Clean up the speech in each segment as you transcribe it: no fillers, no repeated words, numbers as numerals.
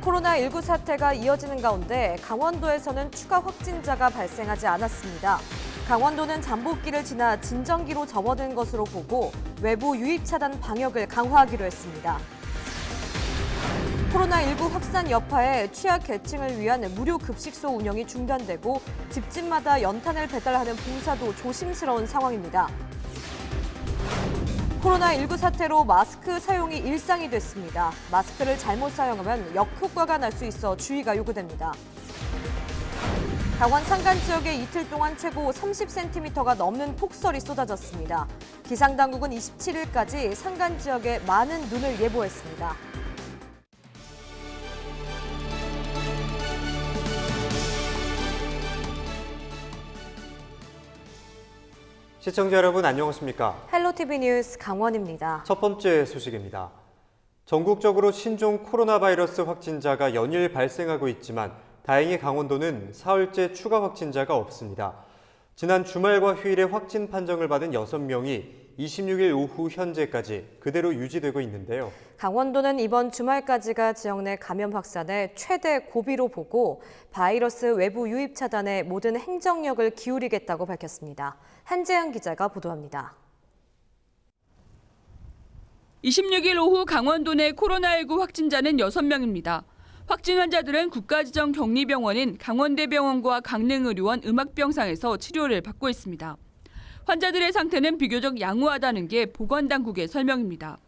코로나19 사태가 이어지는 가운데 강원도에서는 추가 확진자가 발생하지 않았습니다. 강원도는 잠복기를 지나 진정기로 접어든 것으로 보고 외부 유입 차단 방역을 강화하기로 했습니다. 코로나19 확산 여파에 취약계층을 위한 무료 급식소 운영이 중단되고 집집마다 연탄을 배달하는 봉사도 조심스러운 상황입니다. 코로나19 사태로 마스크 사용이 일상이 됐습니다. 마스크를 잘못 사용하면 역효과가 날 수 있어 주의가 요구됩니다. 강원 산간 지역에 이틀 동안 최고 30cm가 넘는 폭설이 쏟아졌습니다. 기상당국은 27일까지 산간 지역에 많은 눈을 예보했습니다. 시청자 여러분 안녕하십니까? 헬로티비 뉴스 강원입니다. 첫 번째 소식입니다. 전국적으로 신종 코로나 바이러스 확진자가 연일 발생하고 있지만 다행히 강원도는 사흘째 추가 확진자가 없습니다. 지난 주말과 휴일에 확진 판정을 받은 6명이 26일 오후 현재까지 그대로 유지되고 있는데요. 강원도는 이번 주말까지가 지역 내 감염 확산의 최대 고비로 보고 바이러스 외부 유입 차단에 모든 행정력을 기울이겠다고 밝혔습니다. 한재현 기자가 보도합니다. 26일 오후 강원도 내 코로나19 확진자는 6명입니다. 확진 환자들은 국가지정 격리병원인 강원대병원과 강릉의료원 음악병상에서 치료를 받고 있습니다. 환자들의 상태는 비교적 양호하다는 게 보건당국의 설명입니다.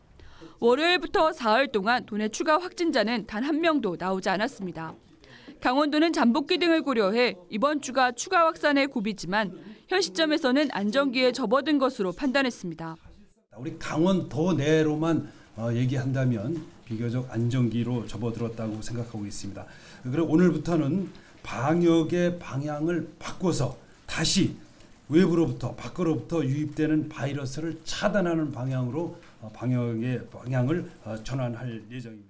월요일부터 사흘 동안 도내 추가 확진자는 단 한 명도 나오지 않았습니다. 강원도는 잠복기 등을 고려해 이번 주가 추가 확산의 고비지만 현 시점에서는 안정기에 접어든 것으로 판단했습니다. 우리 강원도 내로만 얘기한다면 비교적 안정기로 접어들었다고 생각하고 있습니다. 그리고 오늘부터는 방역의 방향을 바꿔서 다시 외부로부터 밖으로부터 유입되는 바이러스를 차단하는 방향으로 방역의 방향을 전환할 예정입니다.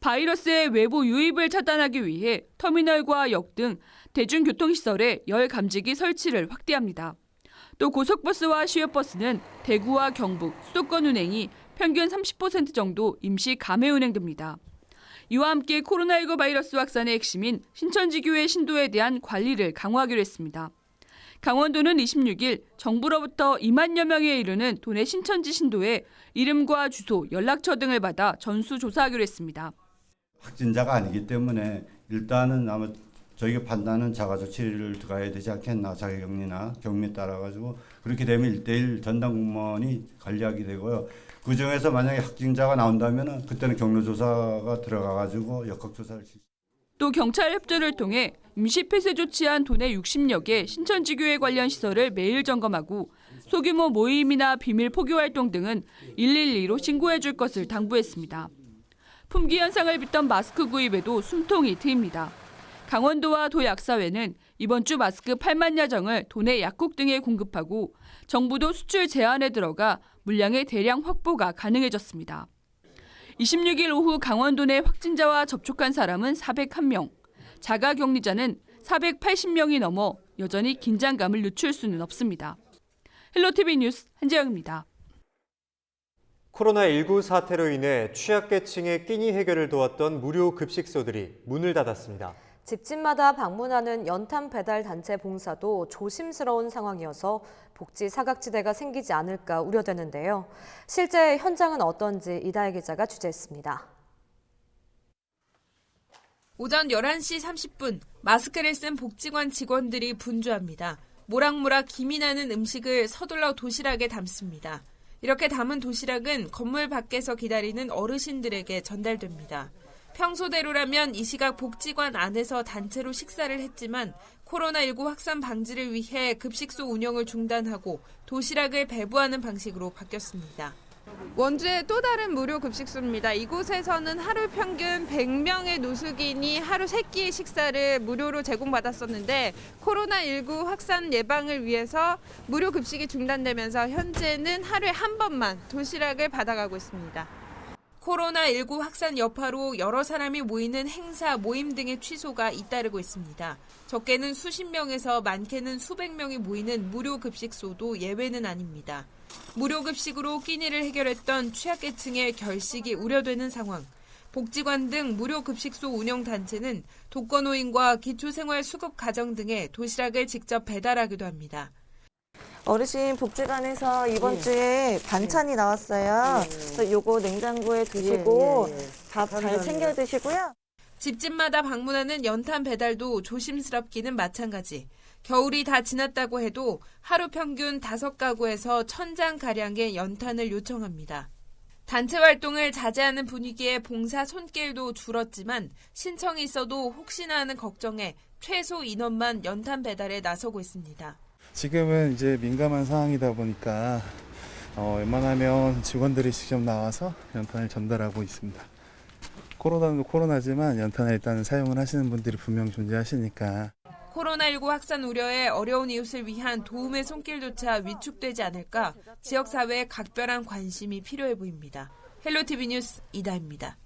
바이러스의 외부 유입을 차단하기 위해 터미널과 역 등 대중교통시설에 열 감지기 설치를 확대합니다. 또 고속버스와 시외버스는 대구와 경북, 수도권 운행이 평균 30% 정도 임시 감해 운행됩니다. 이와 함께 코로나19 바이러스 확산의 핵심인 신천지교회 신도에 대한 관리를 강화하기로 했습니다. 강원도는 26일 정부로부터 2만여 명에 이르는 도내 신천지 신도에 이름과 주소, 연락처 등을 받아 전수조사하기로 했습니다. 확진자가 아니기 때문에 일단은 아마 저희가 판단은 자가조치를 들어가야 되지 않겠나, 자가격리나 격리에 따라가지고 그렇게 되면 1대1 전담 공무원이 관리하게 되고요. 그 중에서 만약에 확진자가 나온다면 그때는 경로조사가 들어가가지고 역학조사를 실시. 또 경찰 협조를 통해 임시 폐쇄 조치한 도내 60여 개 신천지교회 관련 시설을 매일 점검하고 소규모 모임이나 비밀 포교 활동 등은 112로 신고해 줄 것을 당부했습니다. 품귀 현상을 빚던 마스크 구입에도 숨통이 트입니다. 강원도와 도약사회는 이번 주 마스크 8만여 정을 도내 약국 등에 공급하고 정부도 수출 제한에 들어가 물량의 대량 확보가 가능해졌습니다. 26일 오후 강원도 내 확진자와 접촉한 사람은 401명, 자가격리자는 480명이 넘어 여전히 긴장감을 늦출 수는 없습니다. 헬로티비 뉴스 한재영입니다. 코로나19 사태로 인해 취약계층의 끼니 해결을 도왔던 무료 급식소들이 문을 닫았습니다. 집집마다 방문하는 연탄 배달 단체 봉사도 조심스러운 상황이어서 복지 사각지대가 생기지 않을까 우려되는데요. 실제 현장은 어떤지 이다혜 기자가 취재했습니다. 오전 11시 30분 마스크를 쓴 복지관 직원들이 분주합니다. 모락모락 김이 나는 음식을 서둘러 도시락에 담습니다. 이렇게 담은 도시락은 건물 밖에서 기다리는 어르신들에게 전달됩니다. 평소대로라면 이 시각 복지관 안에서 단체로 식사를 했지만 코로나19 확산 방지를 위해 급식소 운영을 중단하고 도시락을 배부하는 방식으로 바뀌었습니다. 원주의 또 다른 무료 급식소입니다. 이곳에서는 하루 평균 100명의 노숙인이 하루 3끼의 식사를 무료로 제공받았었는데 코로나19 확산 예방을 위해서 무료 급식이 중단되면서 현재는 하루에 한 번만 도시락을 받아가고 있습니다. 코로나19 확산 여파로 여러 사람이 모이는 행사, 모임 등의 취소가 잇따르고 있습니다. 적게는 수십 명에서 많게는 수백 명이 모이는 무료 급식소도 예외는 아닙니다. 무료 급식으로 끼니를 해결했던 취약계층의 결식이 우려되는 상황. 복지관 등 무료급식소 운영단체는 독거노인과 기초생활수급 가정 등에 도시락을 직접 배달하기도 합니다. 어르신 복지관에서 이번 주에 반찬이 나왔어요. 그래서 요거 냉장고에 두시고 밥 잘 챙겨 드시고요. 집집마다 방문하는 연탄 배달도 조심스럽기는 마찬가지. 겨울이 다 지났다고 해도 하루 평균 5가구에서 1000장가량의 연탄을 요청합니다. 단체 활동을 자제하는 분위기에 봉사 손길도 줄었지만 신청이 있어도 혹시나 하는 걱정에 최소 인원만 연탄 배달에 나서고 있습니다. 지금은 이제 민감한 상황이다 보니까 웬만하면 직원들이 직접 나와서 연탄을 전달하고 있습니다. 코로나도 코로나지만 연탄을 일단 사용을 하시는 분들이 분명 존재하시니까. 코로나19 확산 우려에 어려운 이웃을 위한 도움의 손길조차 위축되지 않을까 지역사회의 각별한 관심이 필요해 보입니다. 헬로티비 뉴스 이다입니다.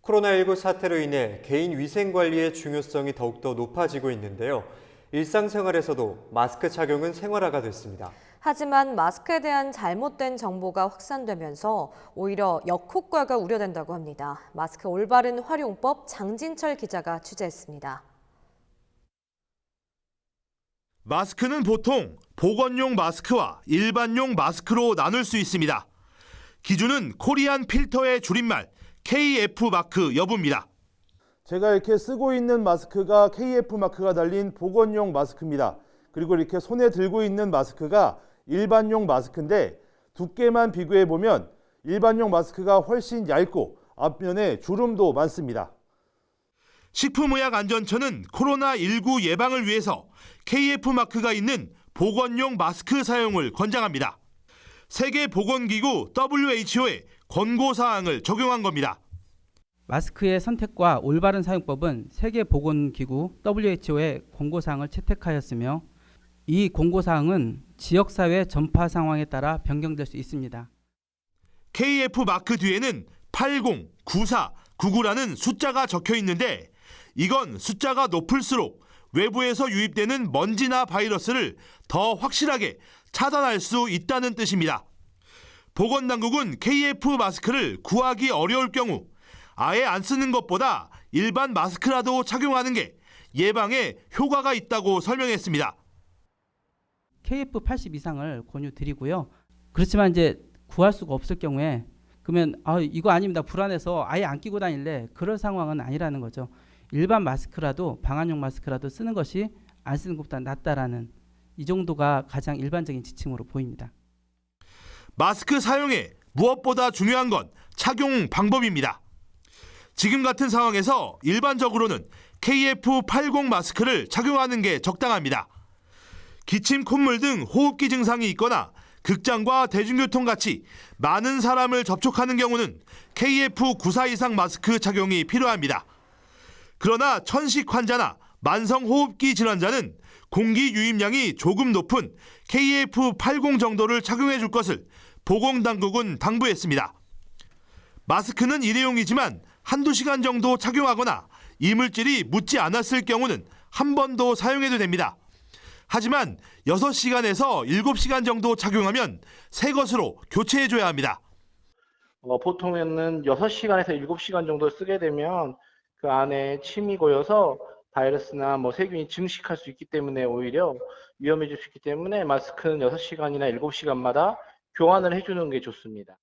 코로나19 사태로 인해 개인 위생 관리의 중요성이 더욱더 높아지고 있는데요. 일상생활에서도 마스크 착용은 생활화가 됐습니다. 하지만 마스크에 대한 잘못된 정보가 확산되면서 오히려 역효과가 우려된다고 합니다. 마스크 올바른 활용법 장진철 기자가 취재했습니다. 마스크는 보통 보건용 마스크와 일반용 마스크로 나눌 수 있습니다. 기준은 코리안 필터의 줄임말 KF 마크 여부입니다. 제가 이렇게 쓰고 있는 마스크가 KF 마크가 달린 보건용 마스크입니다. 그리고 이렇게 손에 들고 있는 마스크가 일반용 마스크인데 두께만 비교해 보면 일반용 마스크가 훨씬 얇고 앞면에 주름도 많습니다. 식품의약안전처는 코로나19 예방을 위해서 KF 마크가 있는 보건용 마스크 사용을 권장합니다. 세계보건기구 WHO의 권고사항을 적용한 겁니다. 마스크의 선택과 올바른 사용법은 세계보건기구 WHO의 권고사항을 채택하였으며 이 권고사항은 지역사회 전파 상황에 따라 변경될 수 있습니다. KF 마크 뒤에는 80, 94, 99라는 숫자가 적혀 있는데 이건 숫자가 높을수록 외부에서 유입되는 먼지나 바이러스를 더 확실하게 차단할 수 있다는 뜻입니다. 보건당국은 KF 마스크를 구하기 어려울 경우 아예 안 쓰는 것보다 일반 마스크라도 착용하는 게 예방에 효과가 있다고 설명했습니다. KF80 이상을 권유드리고요. 그렇지만 이제 구할 수가 없을 경우에 그러면 이거 아닙니다. 불안해서 아예 안 끼고 다닐래. 그럴 상황은 아니라는 거죠. 일반 마스크라도 방한용 마스크라도 쓰는 것이 안 쓰는 것보다 낫다라는 이 정도가 가장 일반적인 지침으로 보입니다. 마스크 사용에 무엇보다 중요한 건 착용 방법입니다. 지금 같은 상황에서 일반적으로는 KF80 마스크를 착용하는 게 적당합니다. 기침, 콧물 등 호흡기 증상이 있거나 극장과 대중교통 같이 많은 사람을 접촉하는 경우는 KF94 이상 마스크 착용이 필요합니다. 그러나 천식 환자나 만성호흡기 질환자는 공기 유입량이 조금 높은 KF80 정도를 착용해 줄 것을 보건당국은 당부했습니다. 마스크는 일회용이지만 한두 시간 정도 착용하거나 이물질이 묻지 않았을 경우는 한 번 더 사용해도 됩니다. 하지만 6시간에서 7시간 정도 착용하면 새 것으로 교체해줘야 합니다. 보통에는 6시간에서 7시간 정도 쓰게 되면 그 안에 침이 고여서 바이러스나 세균이 증식할 수 있기 때문에 오히려 위험해질 수 있기 때문에 마스크는 6시간이나 7시간마다 교환을 해주는 게 좋습니다.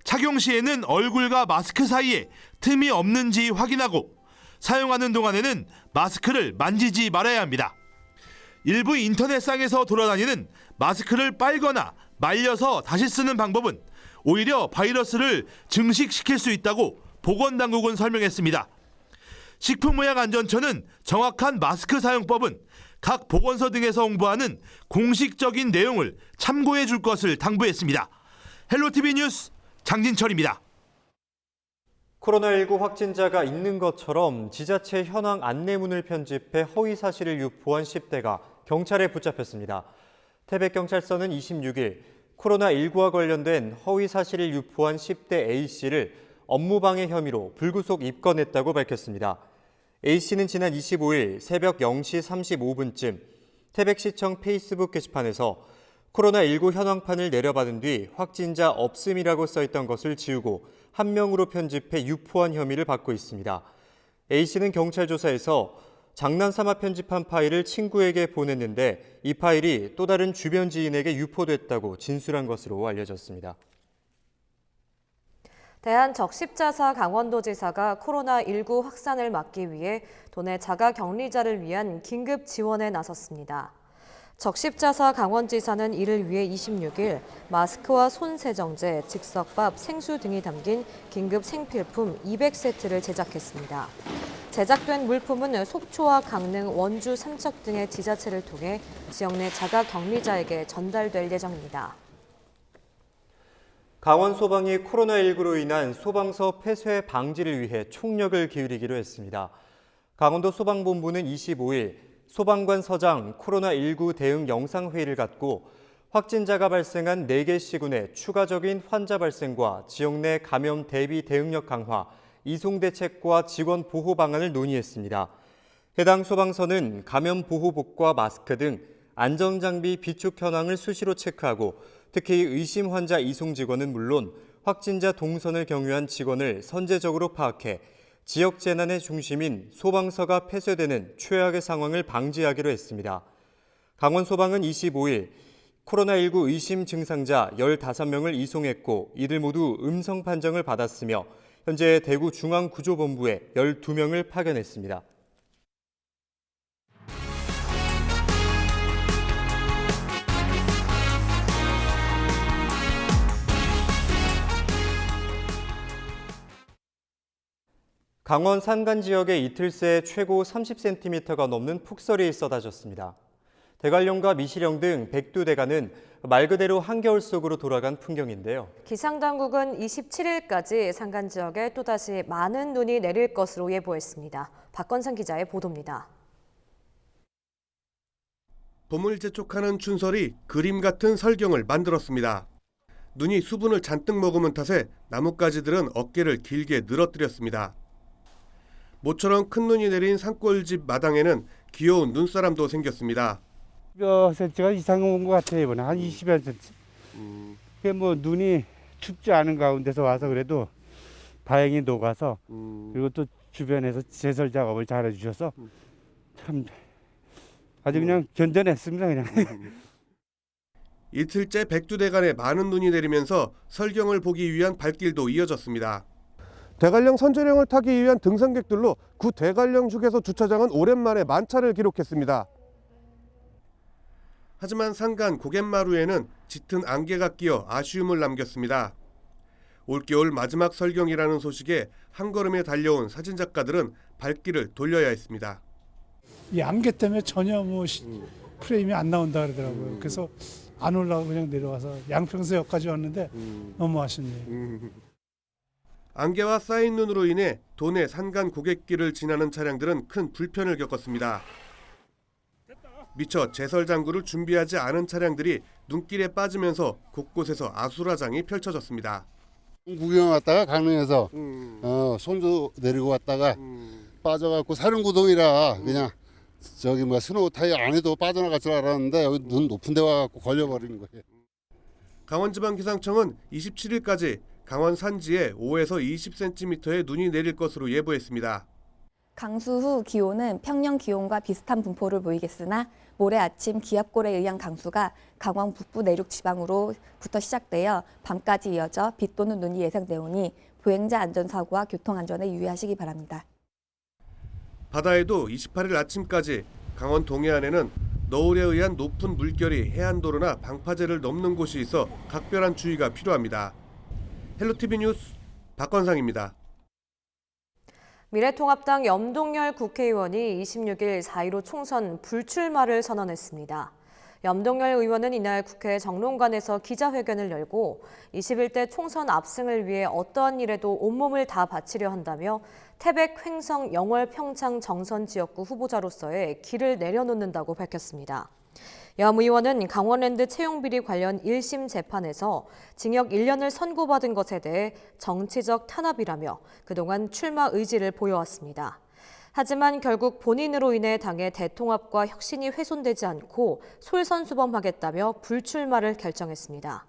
착용 시에는 얼굴과 마스크 사이에 틈이 없는지 확인하고 사용하는 동안에는 마스크를 만지지 말아야 합니다. 일부 인터넷상에서 돌아다니는 마스크를 빨거나 말려서 다시 쓰는 방법은 오히려 바이러스를 증식시킬 수 있다고 보건당국은 설명했습니다. 식품의약안전처는 정확한 마스크 사용법은 각 보건소 등에서 홍보하는 공식적인 내용을 참고해 줄 것을 당부했습니다. 헬로티비 뉴스 장진철입니다. 코로나19 확진자가 있는 것처럼 지자체 현황 안내문을 편집해 허위 사실을 유포한 10대가 경찰에 붙잡혔습니다. 태백경찰서는 26일 코로나19와 관련된 허위 사실을 유포한 10대 A씨를 업무방해 혐의로 불구속 입건했다고 밝혔습니다. A씨는 지난 25일 새벽 0시 35분쯤 태백시청 페이스북 게시판에서 코로나19 현황판을 내려받은 뒤 확진자 없음이라고 써있던 것을 지우고 한 명으로 편집해 유포한 혐의를 받고 있습니다. A씨는 경찰 조사에서 장난삼아 편집한 파일을 친구에게 보냈는데 이 파일이 또 다른 주변 지인에게 유포됐다고 진술한 것으로 알려졌습니다. 대한적십자사 강원도지사가 코로나19 확산을 막기 위해 도내 자가격리자를 위한 긴급 지원에 나섰습니다. 적십자사 강원지사는 이를 위해 26일 마스크와 손세정제, 즉석밥, 생수 등이 담긴 긴급 생필품 200세트를 제작했습니다. 제작된 물품은 속초와 강릉, 원주, 삼척 등의 지자체를 통해 지역 내 자가격리자에게 전달될 예정입니다. 강원 소방이 코로나19로 인한 소방서 폐쇄 방지를 위해 총력을 기울이기로 했습니다. 강원도 소방본부는 25일 소방관 서장 코로나19 대응 영상회의를 갖고 확진자가 발생한 4개 시군의 추가적인 환자 발생과 지역 내 감염 대비 대응력 강화, 이송 대책과 직원 보호 방안을 논의했습니다. 해당 소방서는 감염 보호복과 마스크 등 안전장비 비축 현황을 수시로 체크하고 특히 의심 환자 이송 직원은 물론 확진자 동선을 경유한 직원을 선제적으로 파악해 지역 재난의 중심인 소방서가 폐쇄되는 최악의 상황을 방지하기로 했습니다. 강원소방은 25일 코로나19 의심 증상자 15명을 이송했고 이들 모두 음성 판정을 받았으며 현재 대구중앙구조본부에 12명을 파견했습니다. 강원 산간 지역에 이틀 새 최고 30cm가 넘는 폭설이 쏟아졌습니다. 대관령과 미시령 등 백두대간은 말 그대로 한겨울 속으로 돌아간 풍경인데요. 기상당국은 27일까지 산간 지역에 또다시 많은 눈이 내릴 것으로 예보했습니다. 박건상 기자의 보도입니다. 봄을 재촉하는 춘설이 그림 같은 설경을 만들었습니다. 눈이 수분을 잔뜩 머금은 탓에 나뭇가지들은 어깨를 길게 늘어뜨렸습니다. 모처럼 큰 눈이 내린 산골집 마당에는 귀여운 눈사람도 생겼습니다. 몇 cm가 이상 온 것 같아요. 이번에 한 20여 cm. 그게 뭐 눈이 춥지 않은 가운데서 와서 그래도 다행히 녹아서 그리고 또 주변에서 제설 작업을 잘 해주셔서 참 아주 그냥 견뎌냈습니다. 그냥. 이틀째 백두대간에 많은 눈이 내리면서 설경을 보기 위한 발길도 이어졌습니다. 대관령 선조령을 타기 위한 등산객들로 구 대관령 휴게소 주차장은 오랜만에 만차를 기록했습니다. 하지만 산간 고갯마루에는 짙은 안개가 끼어 아쉬움을 남겼습니다. 올겨울 마지막 설경이라는 소식에 한 걸음에 달려온 사진작가들은 발길을 돌려야 했습니다. 이 안개 때문에 전혀 프레임이 안 나온다 그러더라고요. 그래서 안 올라가고 그냥 내려와서 양평서역까지 왔는데 너무 아쉽네요. 안개와 쌓인 눈으로 인해 도내 산간 고갯길을 지나는 차량들은 큰 불편을 겪었습니다. 미처 제설 장구를 준비하지 않은 차량들이 눈길에 빠지면서 곳곳에서 아수라장이 펼쳐졌습니다. 구경 왔다가 강릉에서 손주 데리고 왔다가 빠져갖고 사륜구동이라 그냥 저기 스노우 타이어 안에도 빠져나갈 줄 알았는데 여기 눈 높은 데 와갖고 걸려버린 거예요. 강원지방기상청은 27일까지 강원 산지에 5에서 20cm의 눈이 내릴 것으로 예보했습니다. 강수 후 기온은 평년 기온과 비슷한 분포를 보이겠으나 모레 아침 기압골에 의한 강수가 강원 북부 내륙 지방으로부터 시작되어 밤까지 이어져 비 또는 눈이 예상되오니 보행자 안전사고와 교통안전에 유의하시기 바랍니다. 바다에도 28일 아침까지 강원 동해안에는 너울에 의한 높은 물결이 해안도로나 방파제를 넘는 곳이 있어 각별한 주의가 필요합니다. 헬로티비 뉴스 박건상입니다. 미래통합당 염동열 국회의원이 26일 4.15 총선 불출마를 선언했습니다. 염동열 의원은 이날 국회 정론관에서 기자회견을 열고 21대 총선 압승을 위해 어떠한 일에도 온몸을 다 바치려 한다며 태백, 횡성, 영월, 평창 정선 지역구 후보자로서의 길을 내려놓는다고 밝혔습니다. 염 의원은 강원랜드 채용비리 관련 1심 재판에서 징역 1년을 선고받은 것에 대해 정치적 탄압이라며 그동안 출마 의지를 보여왔습니다. 하지만 결국 본인으로 인해 당의 대통합과 혁신이 훼손되지 않고 솔선수범하겠다며 불출마를 결정했습니다.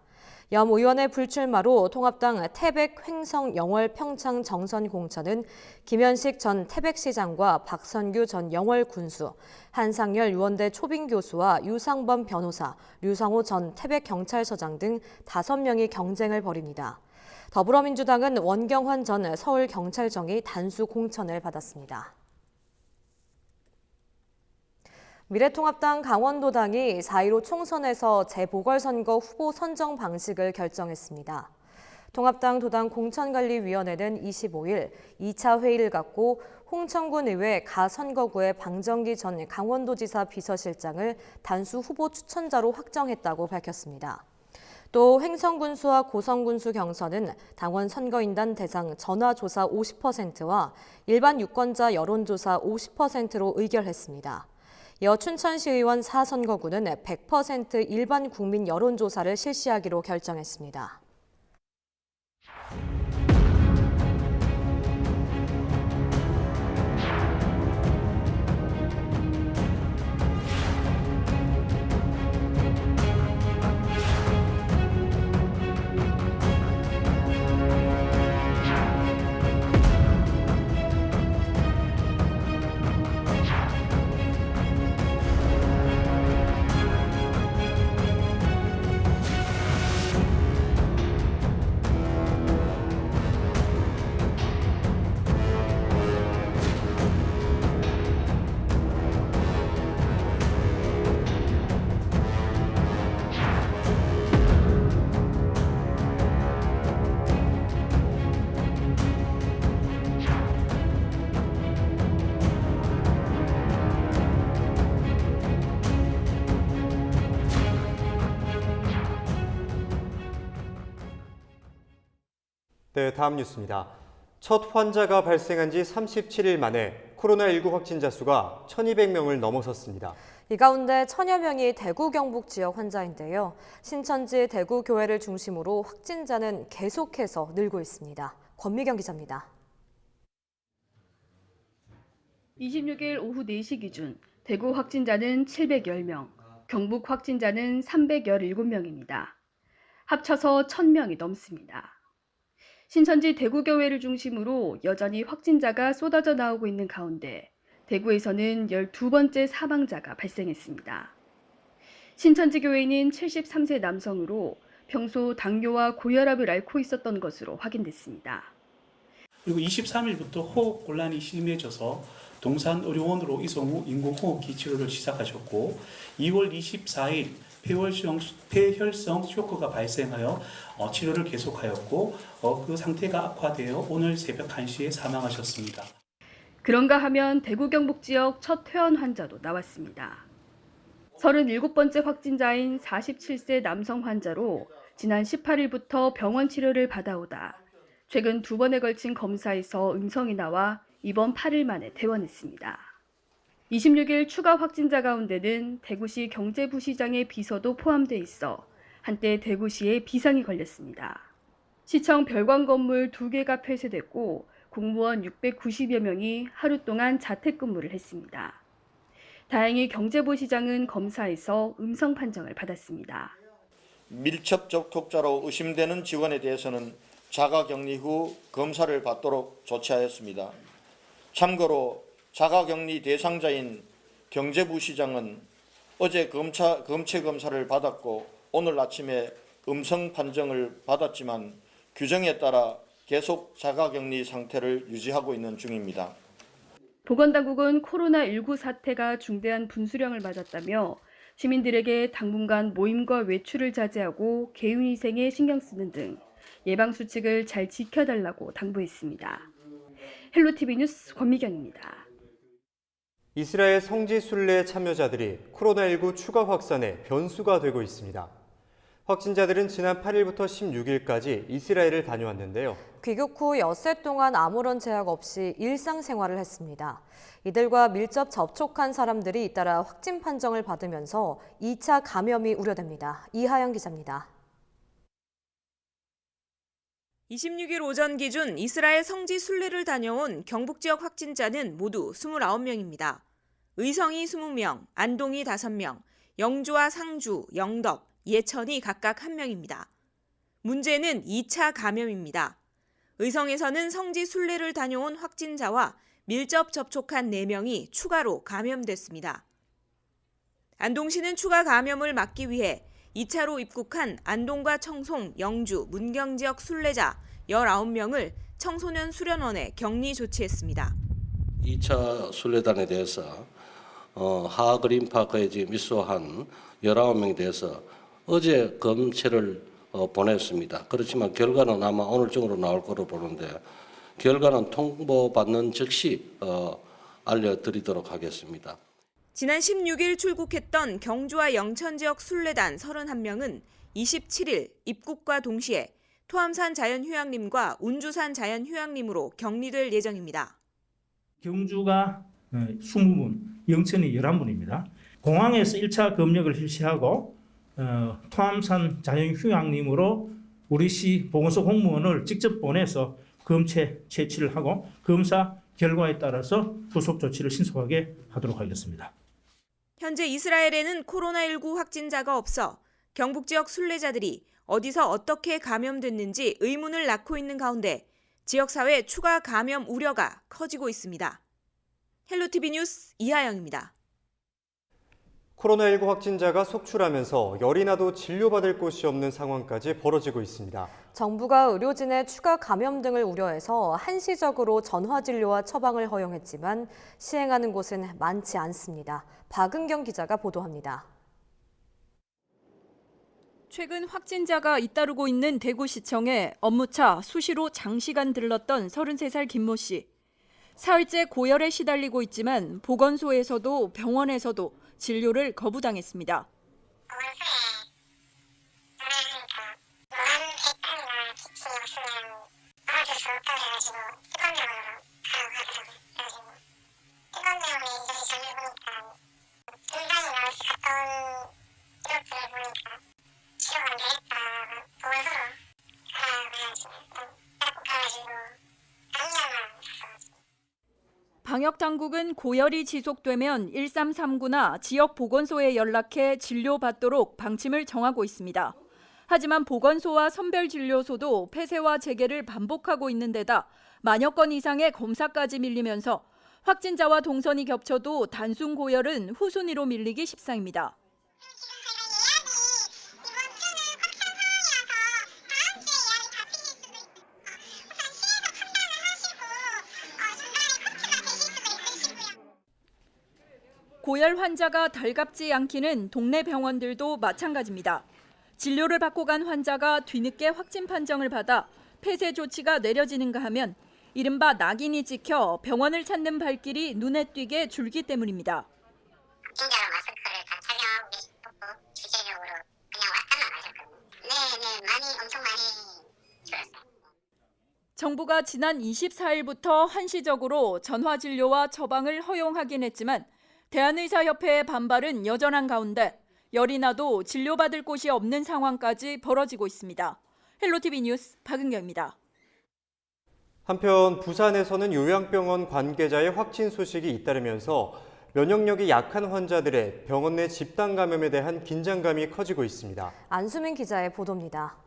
염 의원의 불출마로 통합당 태백, 횡성, 영월, 평창 정선 공천은 김현식 전 태백시장과 박선규 전 영월 군수, 한상열 유원대 초빙 교수와 유상범 변호사, 류성호 전 태백경찰서장 등 5명이 경쟁을 벌입니다. 더불어민주당은 원경환 전 서울경찰청이 단수 공천을 받았습니다. 미래통합당 강원도당이 4.15 총선에서 재보궐선거 후보 선정 방식을 결정했습니다. 통합당 도당 공천관리위원회는 25일 2차 회의를 갖고 홍천군 의회 가선거구의 방정기 전 강원도지사 비서실장을 단수 후보 추천자로 확정했다고 밝혔습니다. 또 횡성군수와 고성군수 경선은 당원 선거인단 대상 전화조사 50%와 일반 유권자 여론조사 50%로 의결했습니다. 이어 춘천시의원 4선거구는 100% 일반 국민 여론조사를 실시하기로 결정했습니다. 네, 다음 뉴스입니다. 첫 환자가 발생한 지 37일 만에 코로나19 확진자 수가 1,200명을 넘어섰습니다. 이 가운데 1,000여 명이 대구 경북 지역 환자인데요. 신천지 대구교회를 중심으로 확진자는 계속해서 늘고 있습니다. 권미경 기자입니다. 26일 오후 4시 기준 대구 확진자는 710명, 경북 확진자는 317명입니다. 합쳐서 1,000명이 넘습니다. 신천지 대구교회를 중심으로 여전히 확진자가 쏟아져 나오고 있는 가운데 대구에서는 12번째 사망자가 발생했습니다. 신천지 교회인은 73세 남성으로 평소 당뇨와 고혈압을 앓고 있었던 것으로 확인됐습니다. 그리고 23일부터 호흡 곤란이 심해져서 동산의료원으로 이송 후 인공호흡기 치료를 시작하셨고 2월 24일 폐혈성 쇼크가 발생하여 치료를 계속하였고 그 상태가 악화되어 오늘 새벽 1시에 사망하셨습니다. 그런가 하면 대구 경북 지역 첫 퇴원 환자도 나왔습니다. 37번째 확진자인 47세 남성 환자로 지난 18일부터 병원 치료를 받아오다 최근 2번에 걸친 검사에서 음성이 나와 이번 8일 만에 퇴원했습니다. 26일 추가 확진자 가운데는 대구시 경제부시장의 비서도 포함돼 있어 한때 대구시에 비상이 걸렸습니다. 시청 별관 건물 2개가 폐쇄됐고 공무원 690여 명이 하루 동안 자택근무를 했습니다. 다행히 경제부시장은 검사에서 음성 판정을 받았습니다. 밀접 접촉자로 의심되는 직원에 대해서는 자가격리 후 검사를 받도록 조치하였습니다. 참고로 자가격리 대상자인 경제부시장은 어제 검체 검사를 받았고 오늘 아침에 음성 판정을 받았지만 규정에 따라 계속 자가격리 상태를 유지하고 있는 중입니다. 보건당국은 코로나19 사태가 중대한 분수령을 맞았다며 시민들에게 당분간 모임과 외출을 자제하고 개인위생에 신경 쓰는 등 예방수칙을 잘 지켜달라고 당부했습니다. 헬로티비 뉴스 권미경입니다. 이스라엘 성지 순례 참여자들이 코로나19 추가 확산에 변수가 되고 있습니다. 확진자들은 지난 8일부터 16일까지 이스라엘을 다녀왔는데요. 귀국 후 엿새 동안 아무런 제약 없이 일상생활을 했습니다. 이들과 밀접 접촉한 사람들이 잇따라 확진 판정을 받으면서 2차 감염이 우려됩니다. 이하영 기자입니다. 26일 오전 기준 이스라엘 성지 순례를 다녀온 경북 지역 확진자는 모두 29명입니다. 의성이 20명, 안동이 5명, 영주와 상주, 영덕, 예천이 각각 1명입니다. 문제는 2차 감염입니다. 의성에서는 성지 순례를 다녀온 확진자와 밀접 접촉한 4명이 추가로 감염됐습니다. 안동시는 추가 감염을 막기 위해 2차로 입국한 안동과 청송, 영주, 문경 지역 순례자 19명을 청소년 수련원에 격리 조치했습니다. 2차 순례단에 대해서 하그린파크에 지금 입소한 19명에 대해서 어제 검체를 보냈습니다. 그렇지만 결과는 아마 오늘 중으로 나올 거로 보는데 결과는 통보받는 즉시 알려드리도록 하겠습니다. 지난 16일 출국했던 경주와 영천 지역 순례단 31명은 27일 입국과 동시에 토암산 자연휴양림과 운주산 자연휴양림으로 격리될 예정입니다. 경주가 20분, 영천이 11분입니다. 공항에서 1차 검역을 실시하고 토암산 자연휴양림으로 우리시 보건소 공무원을 직접 보내서 검체 채취를 하고 검사 결과에 따라서 후속 조치를 신속하게 하도록 하겠습니다. 현재 이스라엘에는 코로나19 확진자가 없어 경북 지역 순례자들이 어디서 어떻게 감염됐는지 의문을 낳고 있는 가운데 지역사회 추가 감염 우려가 커지고 있습니다. 헬로티비 뉴스 이하영입니다. 코로나19 확진자가 속출하면서 열이 나도 진료받을 곳이 없는 상황까지 벌어지고 있습니다. 정부가 의료진의 추가 감염 등을 우려해서 한시적으로 전화진료와 처방을 허용했지만 시행하는 곳은 많지 않습니다. 박은경 기자가 보도합니다. 최근 확진자가 잇따르고 있는 대구시청에 업무차 수시로 장시간 들렀던 33살 김모 씨. 사흘째 고열에 시달리고 있지만 보건소에서도 병원에서도 진료를 거부당했습니다. 방역당국은 고열이 지속되면 1339나 지역 보건소에 연락해 진료받도록 방침을 정하고 있습니다. 하지만 보건소와 선별진료소도 폐쇄와 재개를 반복하고 있는 데다 만여 건 이상의 검사까지 밀리면서 확진자와 동선이 겹쳐도 단순 고열은 후순위로 밀리기 십상입니다. 고열 환자가 달갑지 않기는 동네 병원들도 마찬가지입니다. 진료를 받고 간 환자가 뒤늦게 확진 판정을 받아 폐쇄 조치가 내려지는가 하면 이른바 낙인이 찍혀 병원을 찾는 발길이 눈에 띄게 줄기 때문입니다. 확진자가 마스크를 다 착용하고 계시고 주제적으로 그냥 왔다만 가셨거든요. 네, 엄청 많이 줄었어요. 정부가 지난 24일부터 한시적으로 전화진료와 처방을 허용하긴 했지만 대한의사협회의 반발은 여전한 가운데 열이 나도 진료받을 곳이 없는 상황까지 벌어지고 있습니다. 헬로티비 뉴스 박은경입니다. 한편 부산에서는 요양병원 관계자의 확진 소식이 잇따르면서 면역력이 약한 환자들의 병원 내 집단 감염에 대한 긴장감이 커지고 있습니다. 안수민 기자의 보도입니다.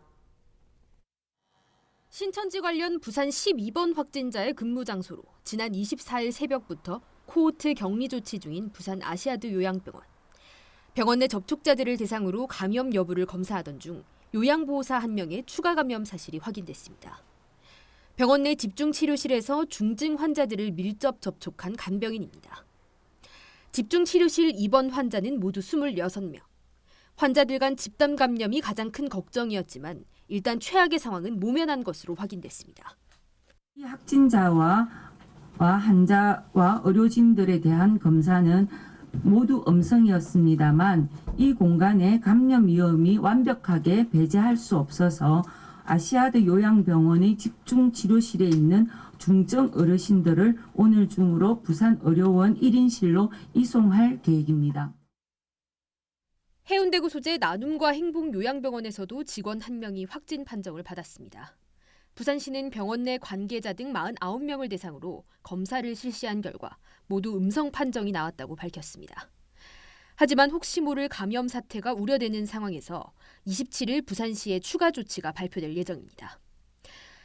신천지 관련 부산 12번 확진자의 근무 장소로 지난 24일 새벽부터 코호트 격리 조치 중인 부산 아시아드 요양병원. 병원 내 접촉자들을 대상으로 감염 여부를 검사하던 중 요양보호사 1명의 추가 감염 사실이 확인됐습니다. 병원 내 집중치료실에서 중증 환자들을 밀접 접촉한 간병인입니다. 집중치료실 입원 환자는 모두 26명. 환자들 간 집단 감염이 가장 큰 걱정이었지만 일단 최악의 상황은 모면한 것으로 확인됐습니다. 이 확진자와 환자와 의료진들에 대한 검사는 모두 음성이었습니다만 이 공간에 감염 위험이 완벽하게 배제할 수 없어서 아시아드 요양병원의 집중치료실에 있는 중증 어르신들을 오늘 중으로 부산의료원 1인실로 이송할 계획입니다. 해운대구 소재 나눔과 행복 요양병원에서도 직원 1명이 확진 판정을 받았습니다. 부산시는 병원 내 관계자 등 49명을 대상으로 검사를 실시한 결과 모두 음성 판정이 나왔다고 밝혔습니다. 하지만 혹시 모를 감염 사태가 우려되는 상황에서 27일 부산시의 추가 조치가 발표될 예정입니다.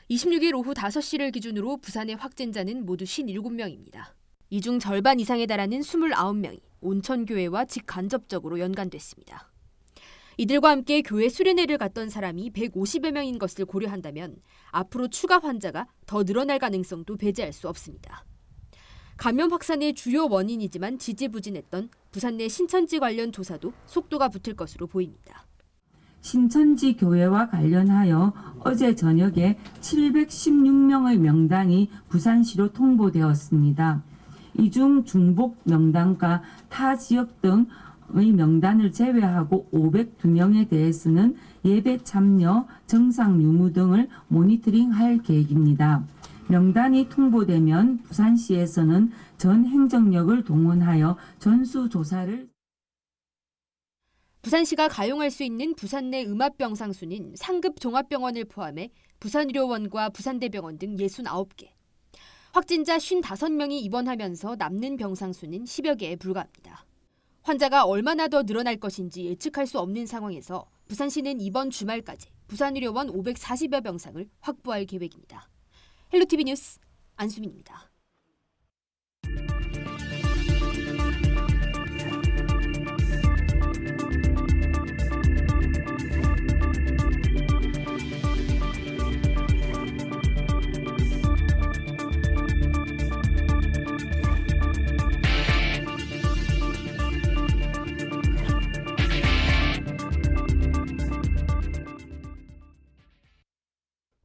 26일 오후 5시를 기준으로 부산의 확진자는 모두 57명입니다. 이 중 절반 이상에 달하는 29명이 온천교회와 직간접적으로 연관됐습니다. 이들과 함께 교회 수련회를 갔던 사람이 150여 명인 것을 고려한다면 앞으로 추가 환자가 더 늘어날 가능성도 배제할 수 없습니다. 감염 확산의 주요 원인이지만 지지부진했던 부산 내 신천지 관련 조사도 속도가 붙을 것으로 보입니다. 신천지 교회와 관련하여 어제 저녁에 716명의 명단이 부산시로 통보되었습니다. 이 중 중복 명단과 타 지역 등의 명단을 제외하고 502명에 대해서는 예배 참여, 정상 유무 등을 모니터링할 계획입니다. 명단이 통보되면 부산시에서는 전 행정력을 동원하여 전수조사를 부산시가 가용할 수 있는 부산 내 음압병상수는 상급 종합병원을 포함해 부산의료원과 부산대병원 등 69개. 확진자 55명이 입원하면서 남는 병상수는 10여 개에 불과합니다. 환자가 얼마나 더 늘어날 것인지 예측할 수 없는 상황에서 부산시는 이번 주말까지 부산의료원 540여 병상을 확보할 계획입니다. 헬로티비 뉴스 안수민입니다.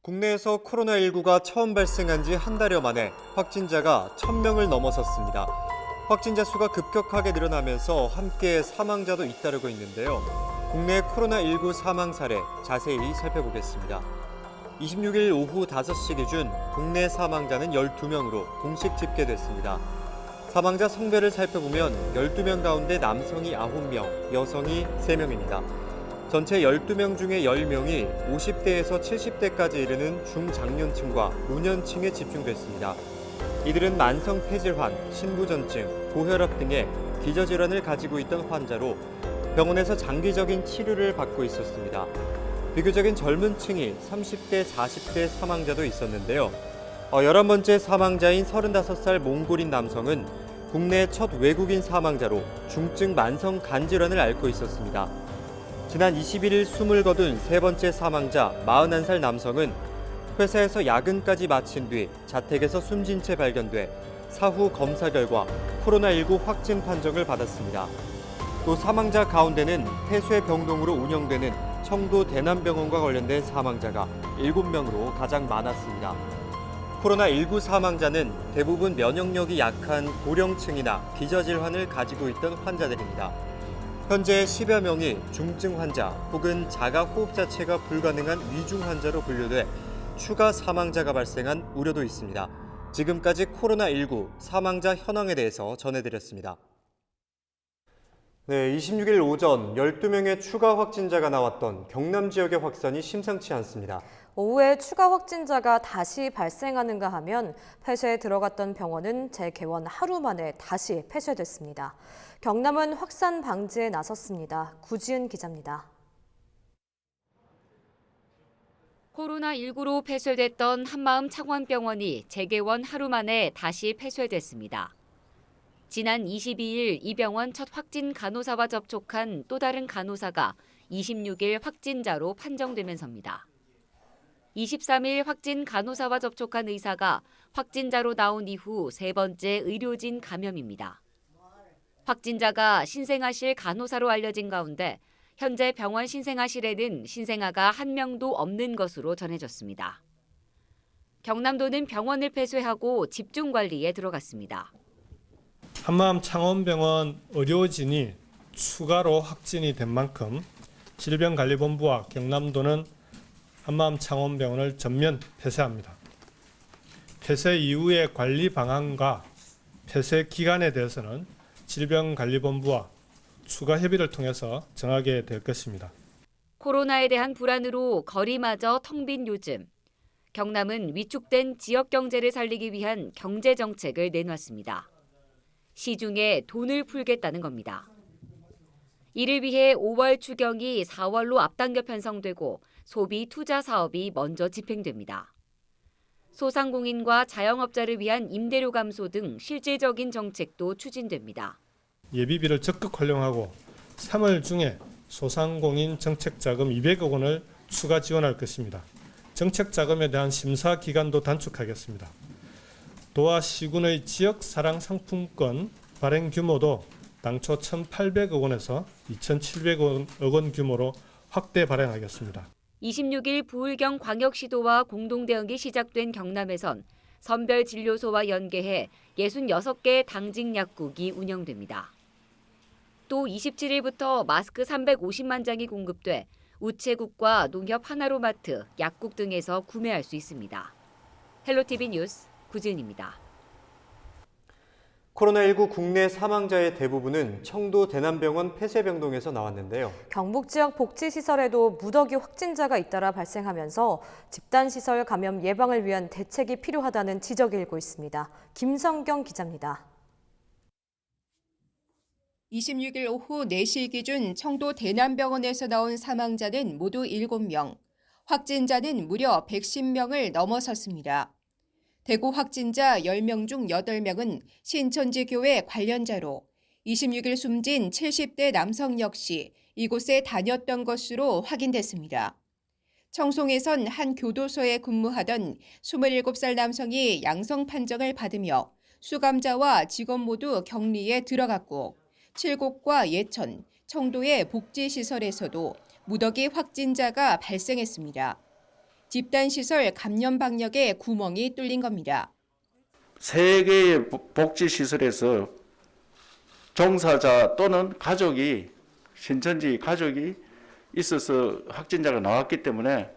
국내에서 코로나19가 처음 발생한 지 한 달여 만에 확진자가 1000명을 넘어섰습니다. 확진자 수가 급격하게 늘어나면서 함께 사망자도 잇따르고 있는데요. 국내 코로나19 사망 사례 자세히 살펴보겠습니다. 26일 오후 5시 기준 국내 사망자는 12명으로 공식 집계됐습니다. 사망자 성별을 살펴보면 12명 가운데 남성이 9명, 여성이 3명입니다. 전체 12명 중에 10명이 50대에서 70대까지 이르는 중장년층과 노년층에 집중됐습니다. 이들은 만성 폐질환, 신부전증, 고혈압 등의 기저질환을 가지고 있던 환자로 병원에서 장기적인 치료를 받고 있었습니다. 비교적인 젊은 층이 30대, 40대 사망자도 있었는데요. 11번째 사망자인 35살 몽골인 남성은 국내 첫 외국인 사망자로 중증 만성 간질환을 앓고 있었습니다. 지난 21일 숨을 거둔 세 번째 사망자 41살 남성은 회사에서 야근까지 마친 뒤 자택에서 숨진 채 발견돼 사후 검사 결과 코로나19 확진 판정을 받았습니다. 또 사망자 가운데는 폐쇄 병동으로 운영되는 청도 대남병원과 관련된 사망자가 7명으로 가장 많았습니다. 코로나19 사망자는 대부분 면역력이 약한 고령층이나 기저질환을 가지고 있던 환자들입니다. 현재 10여 명이 중증 환자 혹은 자가 호흡 자체가 불가능한 위중 환자로 분류돼 추가 사망자가 발생한 우려도 있습니다. 지금까지 코로나19 사망자 현황에 대해서 전해드렸습니다. 네, 26일 오전 12명의 추가 확진자가 나왔던 경남 지역의 확산이 심상치 않습니다. 오후에 추가 확진자가 다시 발생하는가 하면 폐쇄에 들어갔던 병원은 재개원 하루 만에 다시 폐쇄됐습니다. 경남은 확산 방지에 나섰습니다. 구지은 기자입니다. 코로나19로 폐쇄됐던 한마음 창원병원이 재개원 하루 만에 다시 폐쇄됐습니다. 지난 22일 이 병원 첫 확진 간호사와 접촉한 또 다른 간호사가 26일 확진자로 판정되면서입니다. 23일 확진 간호사와 접촉한 의사가 확진자로 나온 이후 세 번째 의료진 감염입니다. 확진자가 신생아실 간호사로 알려진 가운데 현재 병원 신생아실에는 신생아가 한 명도 없는 것으로 전해졌습니다. 경남도는 병원을 폐쇄하고 집중관리에 들어갔습니다. 한마음 창원병원 의료진이 추가로 확진이 된 만큼 질병관리본부와 경남도는 한마음 창원병원을 전면 폐쇄합니다. 폐쇄 이후의 관리 방안과 폐쇄 기간에 대해서는 질병관리본부와 추가 협의를 통해서 정하게 될 것입니다. 코로나에 대한 불안으로 거리마저 텅 빈 요즘, 경남은 위축된 지역 경제를 살리기 위한 경제 정책을 내놨습니다. 시중에 돈을 풀겠다는 겁니다. 이를 위해 5월 추경이 4월로 앞당겨 편성되고 소비 투자 사업이 먼저 집행됩니다. 소상공인과 자영업자를 위한 임대료 감소 등 실질적인 정책도 추진됩니다. 예비비를 적극 활용하고 3월 중에 소상공인 정책자금 200억 원을 추가 지원할 것입니다. 정책자금에 대한 심사 기간도 단축하겠습니다. 도와 시군의 지역사랑 상품권 발행 규모도 당초 1,800억 원에서 2,700억 원 규모로 확대 발행하겠습니다. 26일 부울경 광역시도와 공동대응이 시작된 경남에선 선별진료소와 연계해 66개의 당직 약국이 운영됩니다. 또 27일부터 마스크 350만 장이 공급돼 우체국과 농협 하나로마트, 약국 등에서 구매할 수 있습니다. 헬로티비 뉴스 구지은입니다. 코로나19 국내 사망자의 대부분은 청도 대남병원 폐쇄병동에서 나왔는데요. 경북 지역 복지시설에도 무더기 확진자가 잇따라 발생하면서 집단시설 감염 예방을 위한 대책이 필요하다는 지적이 일고 있습니다. 김성경 기자입니다. 26일 오후 4시 기준 청도 대남병원에서 나온 사망자는 모두 7명, 확진자는 무려 110명을 넘어섰습니다. 대구 확진자 10명 중 8명은 신천지교회 관련자로 26일 숨진 70대 남성 역시 이곳에 다녔던 것으로 확인됐습니다. 청송에선 한 교도소에 근무하던 27살 남성이 양성 판정을 받으며 수감자와 직원 모두 격리에 들어갔고 칠곡과 예천, 청도의 복지시설에서도 무더기 확진자가 발생했습니다. 집단시설 감염 방역에 구멍이 뚫린 겁니다. 3개의 복지시설에서 종사자 또는 가족이 신천지 가족이 있어서 확진자가 나왔기 때문에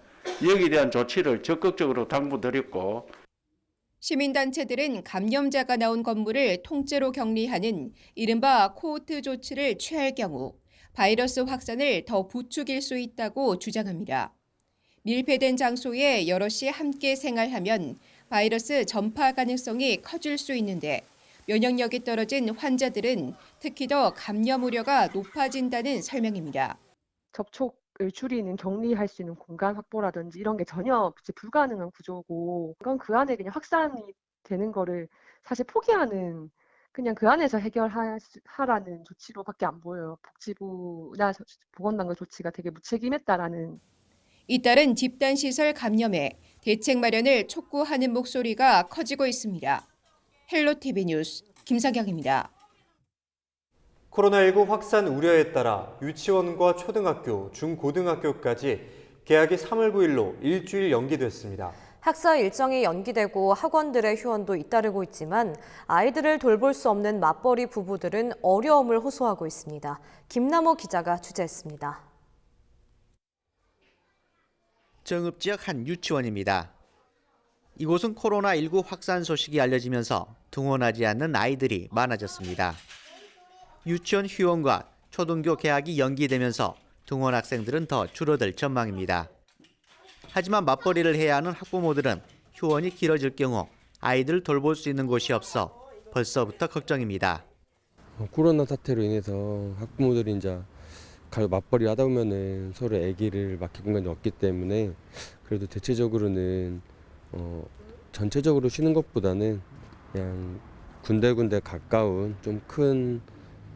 여기에 대한 조치를 적극적으로 당부드렸고 시민단체들은 감염자가 나온 건물을 통째로 격리하는 이른바 코호트 조치를 취할 경우 바이러스 확산을 더 부추길 수 있다고 주장합니다. 밀폐된 장소에 여럿이 함께 생활하면 바이러스 전파 가능성이 커질 수 있는데 면역력이 떨어진 환자들은 특히 더 감염 우려가 높아진다는 설명입니다. 접촉을 줄이는 격리할 수 있는 공간 확보라든지 이런 게 전혀 불가능한 구조고 그건 그 안에 그냥 확산이 되는 거를 사실 포기하는 그냥 그 안에서 해결하라는 조치로밖에 안 보여요. 복지부나 보건당국 조치가 되게 무책임했다라는. 잇따른 집단시설 감염에 대책 마련을 촉구하는 목소리가 커지고 있습니다. 헬로티비 뉴스 김사경입니다. 코로나19 확산 우려에 따라 유치원과 초등학교, 중고등학교까지 개학이 3월 9일로 일주일 연기됐습니다. 학사 일정이 연기되고 학원들의 휴원도 잇따르고 있지만 아이들을 돌볼 수 없는 맞벌이 부부들은 어려움을 호소하고 있습니다. 김남호 기자가 취재했습니다. 정읍 지역 한 유치원입니다. 이곳은 코로나19 확산 소식이 알려지면서 등원하지 않는 아이들이 많아졌습니다. 유치원 휴원과 초등교 개학이 연기되면서 등원 학생들은 더 줄어들 전망입니다. 하지만 맞벌이를 해야 하는 학부모들은 휴원이 길어질 경우 아이들을 돌볼 수 있는 곳이 없어 벌써부터 걱정입니다. 코로나 사태로 인해서 학부모들이 이제 맞벌이 하다 보면은 서로 아기를 맡길 공간이 없기 때문에 그래도 대체적으로는 전체적으로 쉬는 것보다는 그냥 군데군데 가까운 좀 큰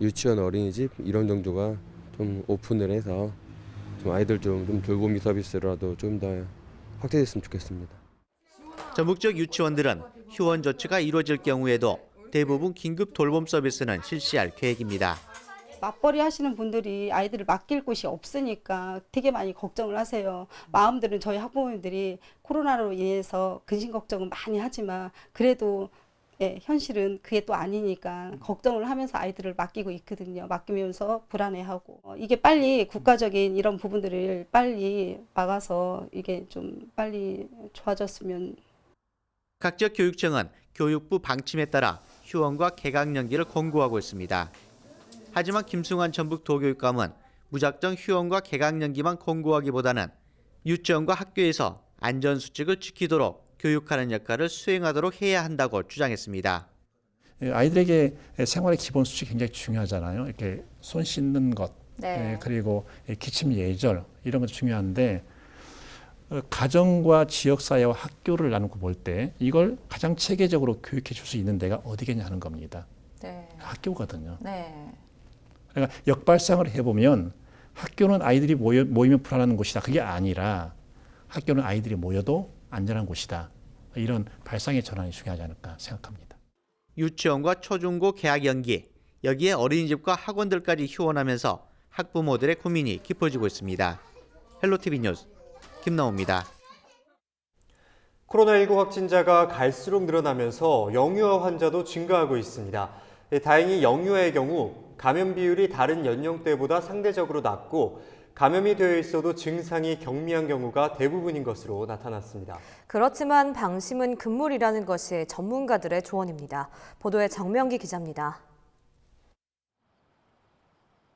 유치원 어린이집 이런 정도가 좀 오픈을 해서 좀 아이들 좀 돌보미 서비스라도 좀 더 확대됐으면 좋겠습니다. 전북 지역 유치원들은 휴원 조치가 이루어질 경우에도 대부분 긴급 돌봄 서비스는 실시할 계획입니다. 맞벌이 하시는 분들이 아이들을 맡길 곳이 없으니까 되게 많이 걱정을 하세요. 마음들은 저희 학부모님들이 코로나로 인해서 근심 걱정은 많이 하지만 그래도 현실은 그게 또 아니니까 걱정을 하면서 아이들을 맡기고 있거든요. 맡기면서 불안해하고 이게 빨리 국가적인 이런 부분들을 빨리 막아서 이게 좀 빨리 좋아졌으면. 각 지역 교육청은 교육부 방침에 따라 휴원과 개강 연기를 권고하고 있습니다. 하지만 김승환 전북도교육감은 무작정 휴원과 개강 연기만 권고하기보다는 유치원과 학교에서 안전수칙을 지키도록 교육하는 역할을 수행하도록 해야 한다고 주장했습니다. 아이들에게 생활의 기본 수칙이 굉장히 중요하잖아요. 이렇게 손 씻는 것, 그리고 기침 예절 이런 것도 중요한데 가정과 지역사회와 학교를 나누고 볼 때 이걸 가장 체계적으로 교육해 줄 수 있는 데가 어디겠냐 하는 겁니다. 학교거든요. 그러니까 역발상을 해보면 학교는 아이들이 모이면 불안한 곳이다. 그게 아니라 학교는 아이들이 모여도 안전한 곳이다. 이런 발상의 전환이 중요하지 않을까 생각합니다. 유치원과 초중고 개학 연기, 여기에 어린이집과 학원들까지 휴원하면서 학부모들의 고민이 깊어지고 있습니다. 헬로티비 뉴스 김나호입니다. 코로나19 확진자가 갈수록 늘어나면서 영유아 환자도 증가하고 있습니다. 다행히 영유아의 경우 감염 비율이 다른 연령대보다 상대적으로 낮고 감염이 되어 있어도 증상이 경미한 경우가 대부분인 것으로 나타났습니다. 그렇지만 방심은 금물이라는 것이 전문가들의 조언입니다. 보도에 정명기 기자입니다.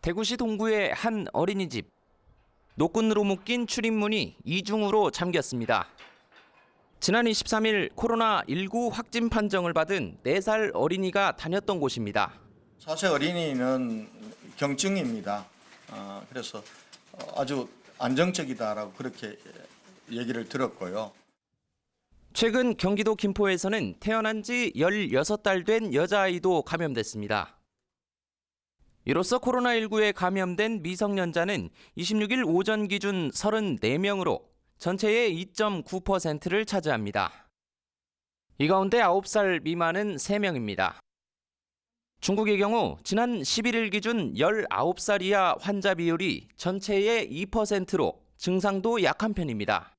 대구시 동구의 한 어린이집. 노끈으로 묶인 출입문이 이중으로 잠겼습니다. 지난 23일 코로나19 확진 판정을 받은 4살 어린이가 다녔던 곳입니다. 4세 어린이는 경증입니다. 그래서 아주 안정적이다라고 그렇게 얘기를 들었고요. 최근 경기도 김포에서는 태어난 지 16달 된 여자아이도 감염됐습니다. 이로써 코로나19에 감염된 미성년자는 26일 오전 기준 34명으로 전체의 2.9%를 차지합니다. 이 가운데 9살 미만은 3명입니다. 중국의 경우 지난 11일 기준 19살 이하 환자 비율이 전체의 2%로 증상도 약한 편입니다.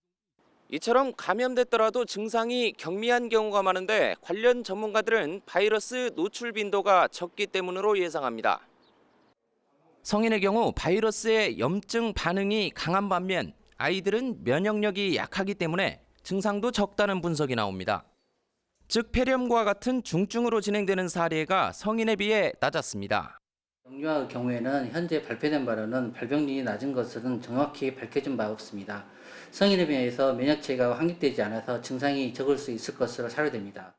이처럼 감염됐더라도 증상이 경미한 경우가 많은데 관련 전문가들은 바이러스 노출 빈도가 적기 때문으로 예상합니다. 성인의 경우 바이러스의 염증 반응이 강한 반면 아이들은 면역력이 약하기 때문에 증상도 적다는 분석이 나옵니다. 즉 폐렴과 같은 중증으로 진행되는 사례가 성인에 비해 낮았습니다. 영유아의 경우에는 현재 발표된 바로는 발병률이 낮은 것은 정확히 밝혀진 바 없습니다. 성인에 비해서 면역체계가 확립되지 않아서 증상이 적을 수 있을 것으로 사료됩니다.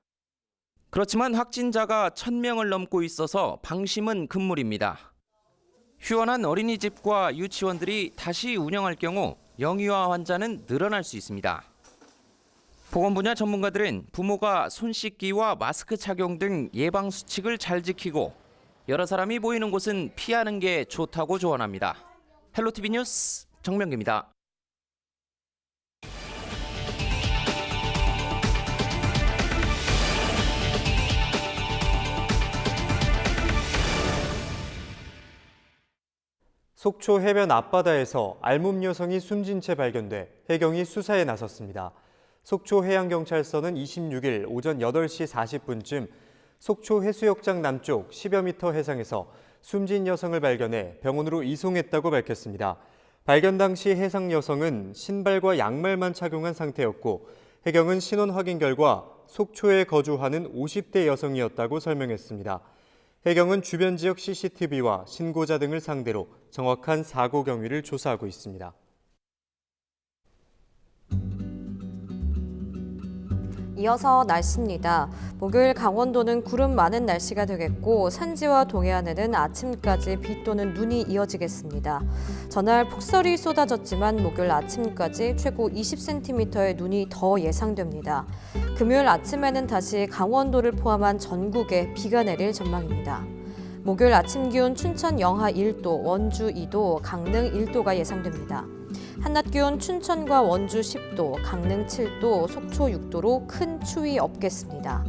그렇지만 확진자가 1,000명을 넘고 있어서 방심은 금물입니다. 휴원한 어린이집과 유치원들이 다시 운영할 경우 영유아 환자는 늘어날 수 있습니다. 보건 분야 전문가들은 부모가 손 씻기와 마스크 착용 등 예방 수칙을 잘 지키고 여러 사람이 모이는 곳은 피하는 게 좋다고 조언합니다. 헬로티비 뉴스 정명기입니다. 속초 해변 앞바다에서 알몸 여성이 숨진 채 발견돼 해경이 수사에 나섰습니다. 속초 해양경찰서는 26일 오전 8시 40분쯤 속초 해수욕장 남쪽 10여 미터 해상에서 숨진 여성을 발견해 병원으로 이송했다고 밝혔습니다. 발견 당시 해상 여성은 신발과 양말만 착용한 상태였고 해경은 신원 확인 결과 속초에 거주하는 50대 여성이었다고 설명했습니다. 해경은 주변 지역 CCTV와 신고자 등을 상대로 정확한 사고 경위를 조사하고 있습니다. 이어서 날씨입니다. 목요일 강원도는 구름 많은 날씨가 되겠고 산지와 동해안에는 아침까지 비 또는 눈이 이어지겠습니다. 전날 폭설이 쏟아졌지만 목요일 아침까지 최고 20cm의 눈이 더 예상됩니다. 금요일 아침에는 다시 강원도를 포함한 전국에 비가 내릴 전망입니다. 목요일 아침 기온 춘천 영하 1도, 원주 2도, 강릉 1도가 예상됩니다. 한낮 기온 춘천과 원주 10도, 강릉 7도, 속초 6도로 큰 추위 없겠습니다.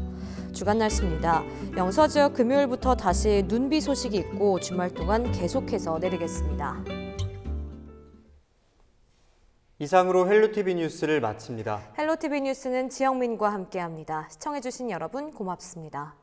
주간 날씨입니다. 영서 지역 금요일부터 다시 눈비 소식이 있고 주말 동안 계속해서 내리겠습니다. 이상으로 헬로티비 뉴스를 마칩니다. 헬로티비 뉴스는 지영민과 함께합니다. 시청해주신 여러분 고맙습니다.